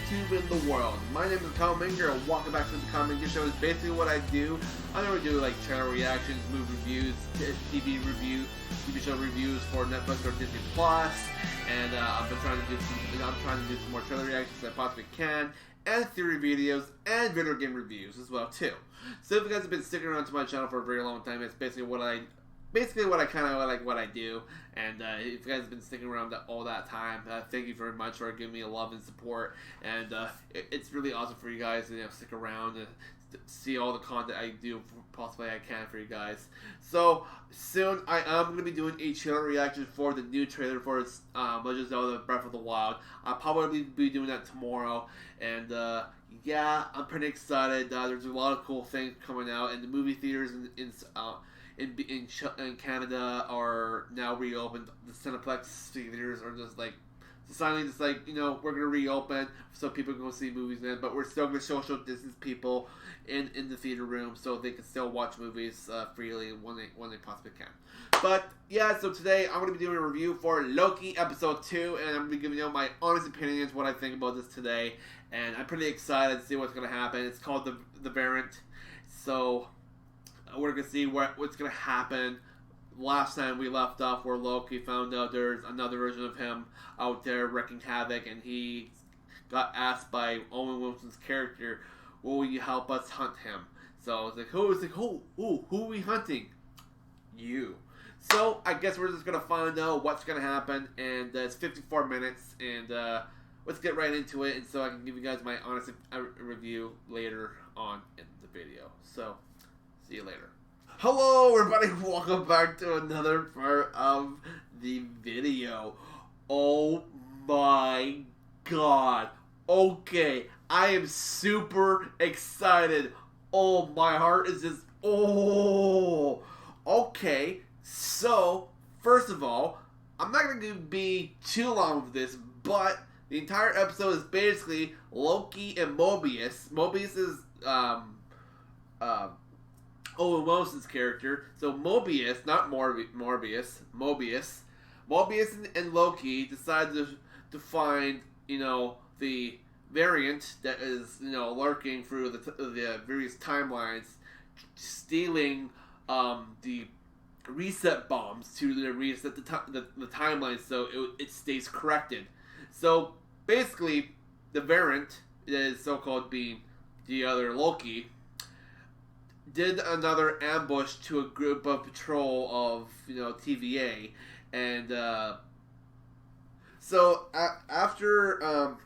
YouTube in the world. My name is Minger, and welcome back to the Minger Show. It's basically what I do. I never do like channel reactions, movie reviews, TV show reviews for Netflix or Disney Plus, and I'm trying to do some more trailer reactions as I possibly can, and theory videos and video game reviews as well too. So if you guys have been sticking around to my channel for a very long time, it's basically what I kind of like what I do, and if you guys have been sticking around all that time, thank you very much for giving me a love and support, and it's really awesome for you guys to stick around and see all the content I do possibly I can for you guys. So soon I am going to be doing a trailer reaction for the new trailer for Legend of Zelda Breath of the Wild. I'll probably be doing that tomorrow, and yeah, I'm pretty excited. There's a lot of cool things coming out, and the movie theaters in Canada are now reopened. The Cineplex theaters are just deciding we're gonna reopen so people can go see movies then, but we're still gonna social distance people in the theater room so they can still watch movies freely when they possibly can. But yeah, so today I'm gonna be doing a review for Loki episode 2, and I'm gonna be giving you my honest opinions, what I think about this today, and I'm pretty excited to see what's gonna happen. It's called the Variant, so we're going to see what's going to happen. Last time we left off where Loki found out there's another version of him out there wreaking havoc, and he got asked by Owen Wilson's character, will you help us hunt him? So it's like, who are we hunting? You. So I guess we're just going to find out what's going to happen, and it's 54 minutes, and let's get right into it, and so I can give you guys my honest review later on in the video. So see you later. Hello everybody, welcome back to another part of the video. Oh my god. Okay, I am super excited. Oh, my heart is just, oh. Okay, so, first of all, I'm not going to be too long with this, but the entire episode is basically Loki and Mobius. Mobius is, Owen Wilson's character. So Mobius, not Morbius, Mobius and Loki decide to find, the variant that is, lurking through the various timelines, stealing the reset bombs to reset the timeline so it stays corrected. So basically, the variant is so-called being the other Loki, did another ambush to a group of patrol of, TVA, and so after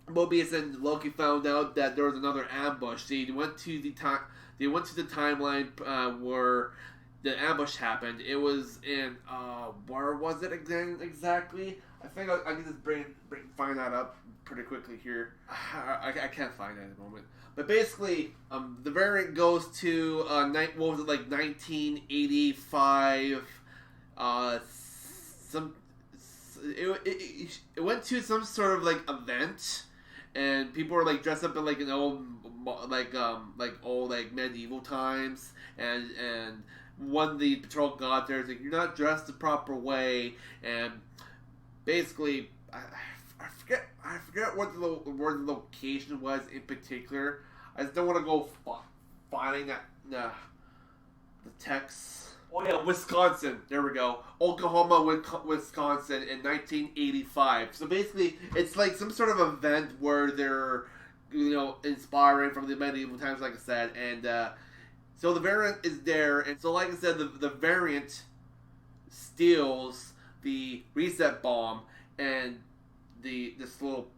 Mobius and Loki found out that there was another ambush, they went to the timeline where the ambush happened. It was in where was it again exactly? I think I can just find that up pretty quickly here. I can't find it at the moment. But basically, the variant goes to 1985. It went to some sort of event, and people were dressed up in an old old medieval times, and when the patrol got there, it's you're not dressed the proper way, and basically I forget where the location was in particular. I just don't want to go finding the text. Oh yeah, Wisconsin. There we go. Oklahoma, Wisconsin in 1985. So basically, it's some sort of event where they're, inspiring from the medieval times, like I said. And so the variant is there. And so, like I said, the variant steals the reset bomb and this little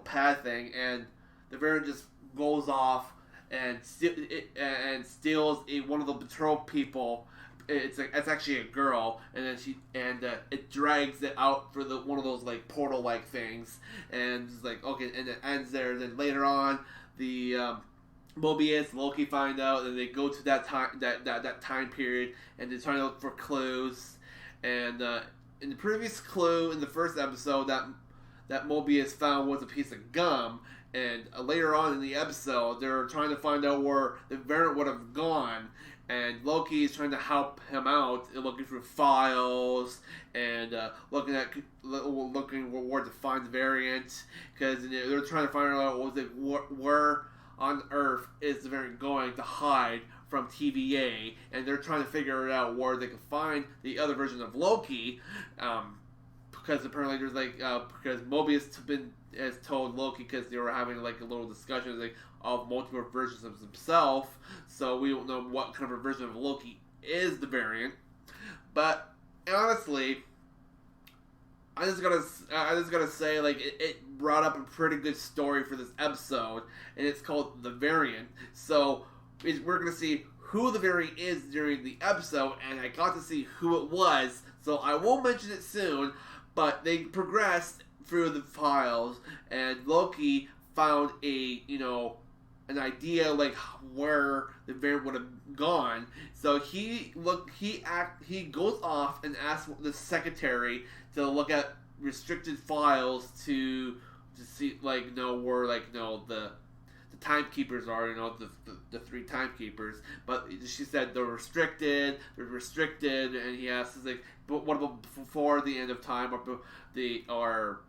pad thing, and the variant just goes off and steals one of the patrol people. It's actually a girl, and then it drags it out for one of those portal things, and it's okay, and it ends there. Then later on, the Mobius, Loki find out, and they go to that time period, and they're trying to look for clues. And in the previous clue in the first episode, that Mobius found was a piece of gum, and later on in the episode, they're trying to find out where the variant would have gone, and Loki is trying to help him out, looking through files and looking where to find the variant, because they're trying to find out where on Earth is the variant going to hide from TVA, and they're trying to figure out where they can find the other version of Loki, because apparently there's because Mobius has told Loki, because they were having like a little discussion of multiple versions of himself, so we don't know what kind of a version of Loki is the variant. But honestly, I just gotta say, it brought up a pretty good story for this episode, and it's called The Variant. So we're gonna see who the variant is during the episode, and I got to see who it was, so I won't mention it soon, but they progressed through the files, and Loki found an idea where the variant would have gone. So he goes off and asks the secretary to look at restricted files to see where the timekeepers are, the three timekeepers. But she said they're restricted, and he asks, but what about before the end of time, or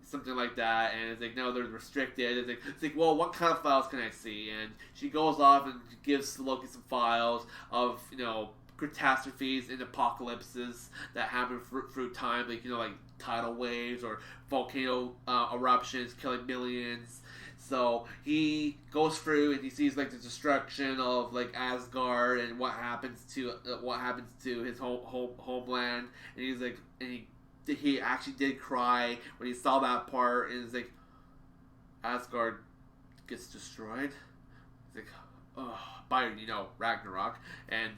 something like that? And it's no, they're restricted. It's well, what kind of files can I see? And she goes off and gives Loki some files of catastrophes and apocalypses that happen through time, like tidal waves or volcano eruptions killing millions. So he goes through and he sees the destruction of Asgard and what happens to his homeland, and he's he actually did cry when he saw that part, and it's Asgard gets destroyed. It's by Ragnarok, and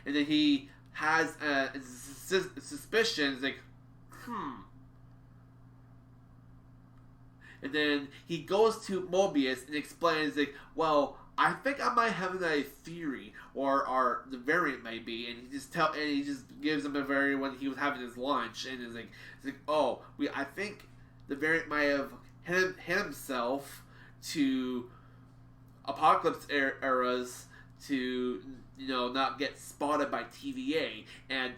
then he has a suspicion. It's and then he goes to Mobius and explains, well, I think I might have a theory, or the variant might be, and he just gives him a variant when he was having his lunch, and I think the variant might have hit himself to apocalypse eras to not get spotted by TVA, and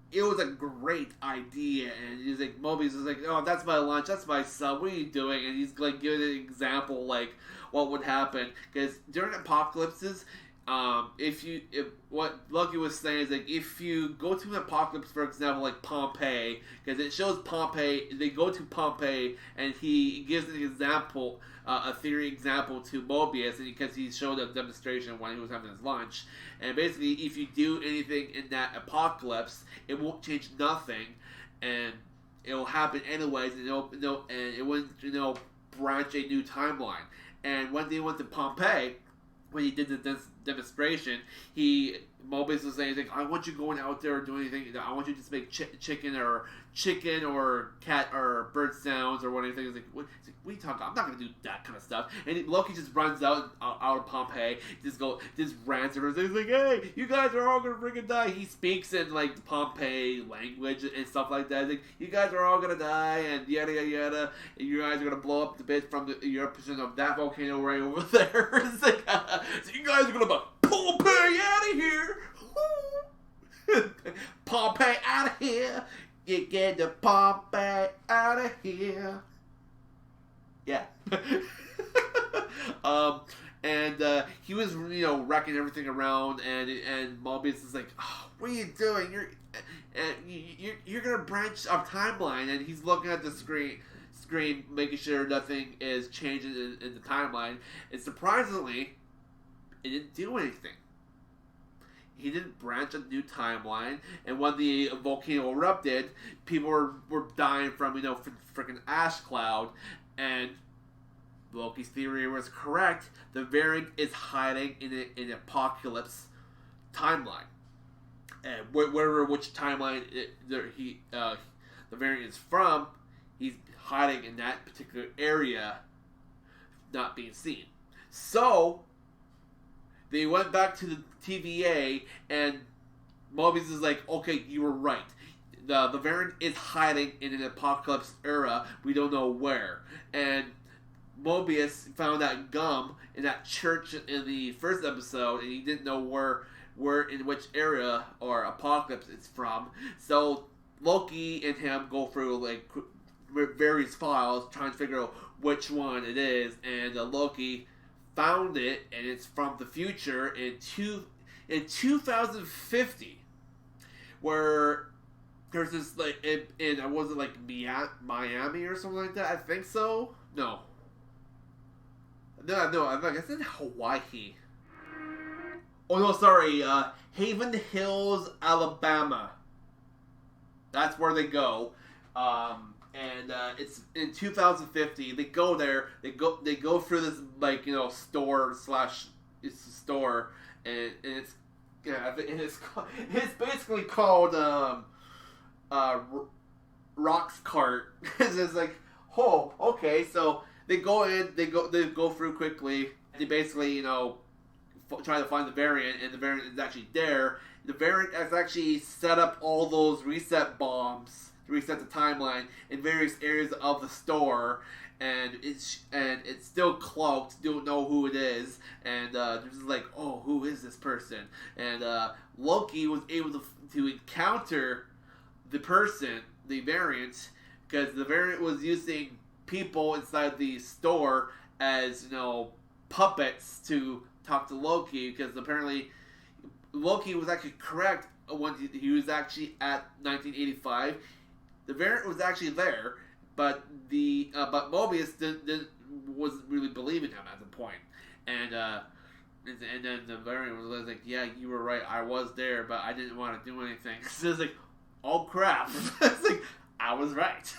it was a great idea. And he's Mobius is oh, that's my lunch, that's my sub, what are you doing? And he's giving an example what would happen, because during apocalypses, what Loki was saying is if you go to an apocalypse, for example, like Pompeii, because it shows Pompeii, they go to Pompeii, and he gives an example, a theory example to Mobius, and because he showed a demonstration when he was having his lunch, and basically if you do anything in that apocalypse, it won't change nothing, and it'll happen anyways, and it wouldn't branch a new timeline. And when they went to Pompeii, when he did the demonstration, Mobius was saying, I want you going out there or doing anything. I want you to just make chicken or cat or bird sounds or whatever. He's what are you talking about? I'm not going to do that kind of stuff. And Loki just runs out of Pompeii, just rants and he's hey, you guys are all going to freaking die. He speaks in Pompeii language and stuff like that. You guys are all going to die and yada yada yada. And you guys are going to blow up the bit from the eruption of that volcano right over there. So you guys are going to Pompeii out of here. Pompeii out of here. You get the Pompeii out of here. Yeah. And he was, wrecking everything around, and Mobius is oh, what are you doing? You're gonna branch our timeline, and he's looking at the screen, making sure nothing is changing in the timeline. And surprisingly, it didn't do anything. He didn't branch a new timeline, and when the volcano erupted, people were dying from freaking ash cloud, and Loki's theory was correct. The variant is hiding in an apocalypse timeline, and which timeline the variant is from, he's hiding in that particular area, not being seen. So they went back to the TVA, and Mobius is okay, you were right. The variant is hiding in an apocalypse era. We don't know where. And Mobius found that gum in that church in the first episode, and he didn't know where in which area or apocalypse it's from. So Loki and him go through like various files trying to figure out which one it is, and Loki found it, and it's from the future in 2050, where there's this like in I wasn't like Miami or something like that. I think so. No, I think I said Hawaii. Oh no, sorry, Haven Hills, Alabama. That's where they go. And it's in 2050. They go there. They go through this like store / it's a store, and it's it's basically called Rock's Cart. It's like, oh, okay. So they go in. They go through quickly. They basically try to find the variant, and the variant is actually there. The variant has actually set up all those reset bombs to reset the timeline in various areas of the store, and it's still cloaked. Don't know who it is, and they're just like, oh, who is this person? And Loki was able to encounter the person, the variant, because the variant was using people inside the store as puppets to talk to Loki, because apparently Loki was actually correct when he was actually at 1985. The variant was actually there, but but Mobius wasn't really believing him at the point, and then the variant was like, yeah, you were right, I was there, but I didn't want to do anything. So it's like, oh crap! It's like, I was right.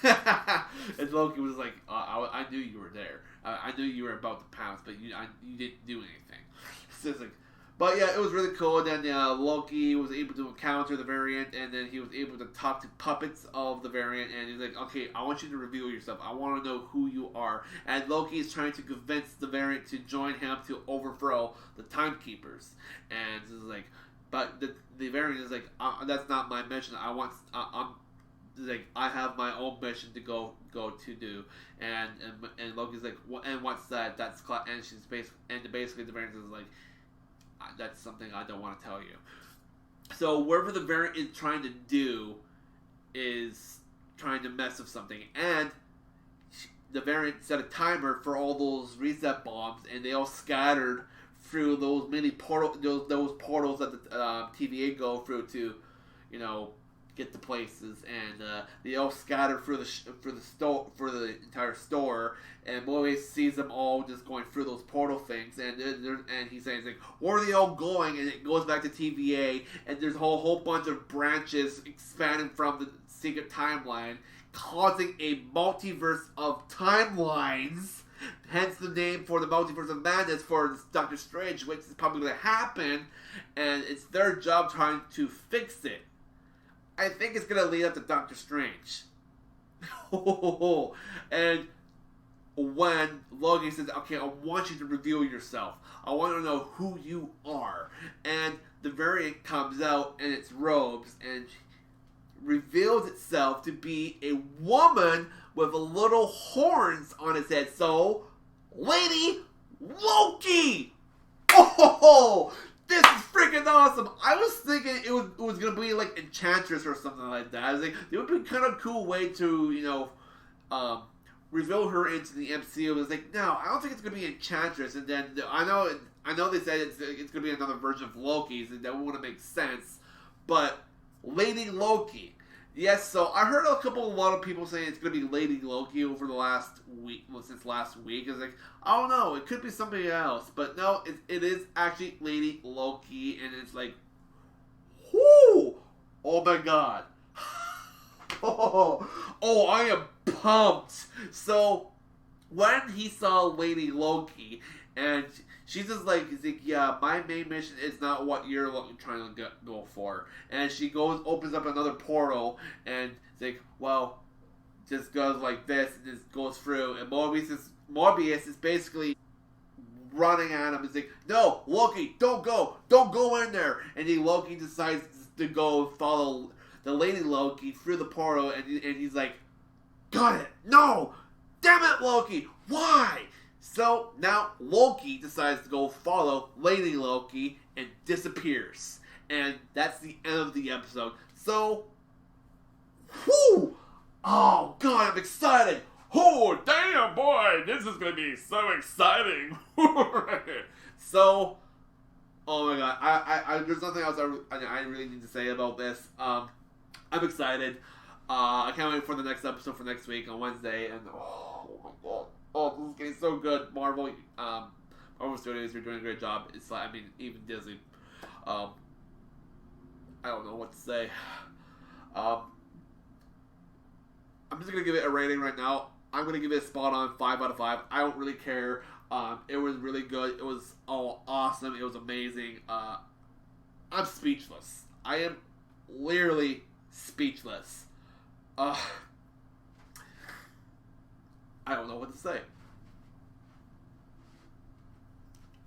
And Loki was like, I knew you were there. I knew you were about to pounce, but you didn't do anything. So it's like, but yeah, it was really cool. And then Loki was able to encounter the variant, and then he was able to talk to puppets of the variant, and he's like, okay, I want you to reveal yourself. I want to know who you are. And Loki is trying to convince the variant to join him to overthrow the Timekeepers. And it's like, but the variant is like, that's not my mission. I'm like, I have my own mission to go to do, and Loki's like, and what's that? That's and she's basically the variant is like, that's something I don't want to tell you. So whatever the variant is trying to do is trying to mess with something, and the variant set a timer for all those reset bombs, and they all scattered through those mini those portals that the TVA go through to, get to places, and they all scatter through the entire store, and Mobius sees them all just going through those portal things, and he's saying, like, where are they all going? And it goes back to TVA, and there's a whole bunch of branches expanding from the secret timeline, causing a multiverse of timelines. Hence the name for the Multiverse of Madness for Doctor Strange, which is probably going to happen, and it's their job trying to fix it. I think it's going to lead up to Doctor Strange. And when Loki says, okay, I want you to reveal yourself. I want to know who you are. And the variant comes out in its robes and reveals itself to be a woman with little horns on its head. So, Lady Loki! Oh! This is freaking awesome! I was thinking it was gonna be like Enchantress or something like that. I was like, it would be kind of cool way to, reveal her into the MCU. It was like, no, I don't think it's gonna be Enchantress. And then I know they said it's gonna be another version of Loki's, and that wouldn't make sense. But Lady Loki. Yes, so I heard a lot of people saying it's going to be Lady Loki over the last week, since last week. It's like, I don't know, it could be somebody else. But no, it is actually Lady Loki, and it's like, whoo! Oh my god. Oh, I am pumped. So, when he saw Lady Loki, and she's just like, yeah, my main mission is not what you're trying to go for. And she opens up another portal, and it's like, well, just goes like this, and just goes through. And Morbius is basically running at him. He's like, no, Loki, don't go in there. And Loki decides to go follow the Lady Loki through the portal, and he's like, got it, no, damn it, Loki, why? So now Loki decides to go follow Lady Loki and disappears. And that's the end of the episode. So, whoo! Oh, God, I'm excited! Oh, damn, boy! This is gonna be so exciting! So, oh my God, I there's nothing else I really need to say about this. I'm excited. I can't wait for the next episode for next week on Wednesday. And oh my God, oh, this is getting so good. Marvel Studios, you're doing a great job. It's like, I mean, even Disney. I don't know what to say. I'm just gonna give it a rating right now. I'm gonna give it a spot on 5 out of 5. I don't really care. It was really good. It was all awesome. It was amazing. I'm speechless. I am literally speechless. I don't know what to say.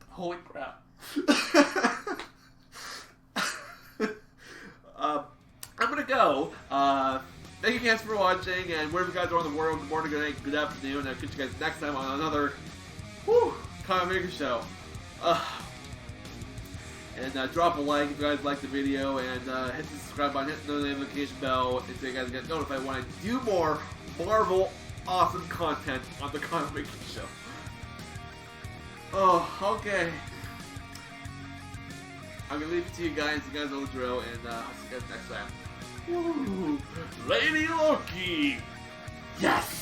Holy crap. I'm gonna go. Thank you guys for watching, and wherever you guys are in the world, good morning, good night, good afternoon. I'll catch you guys next time on another Minger show. And drop a like if you guys like the video, and hit the subscribe button, hit the notification bell so you guys get notified when I do more Marvel awesome content on the Minger show. Oh, okay. I'm gonna leave it to you guys. You guys know the drill, and I'll see you guys next time. Woo! Lady Loki! Yes!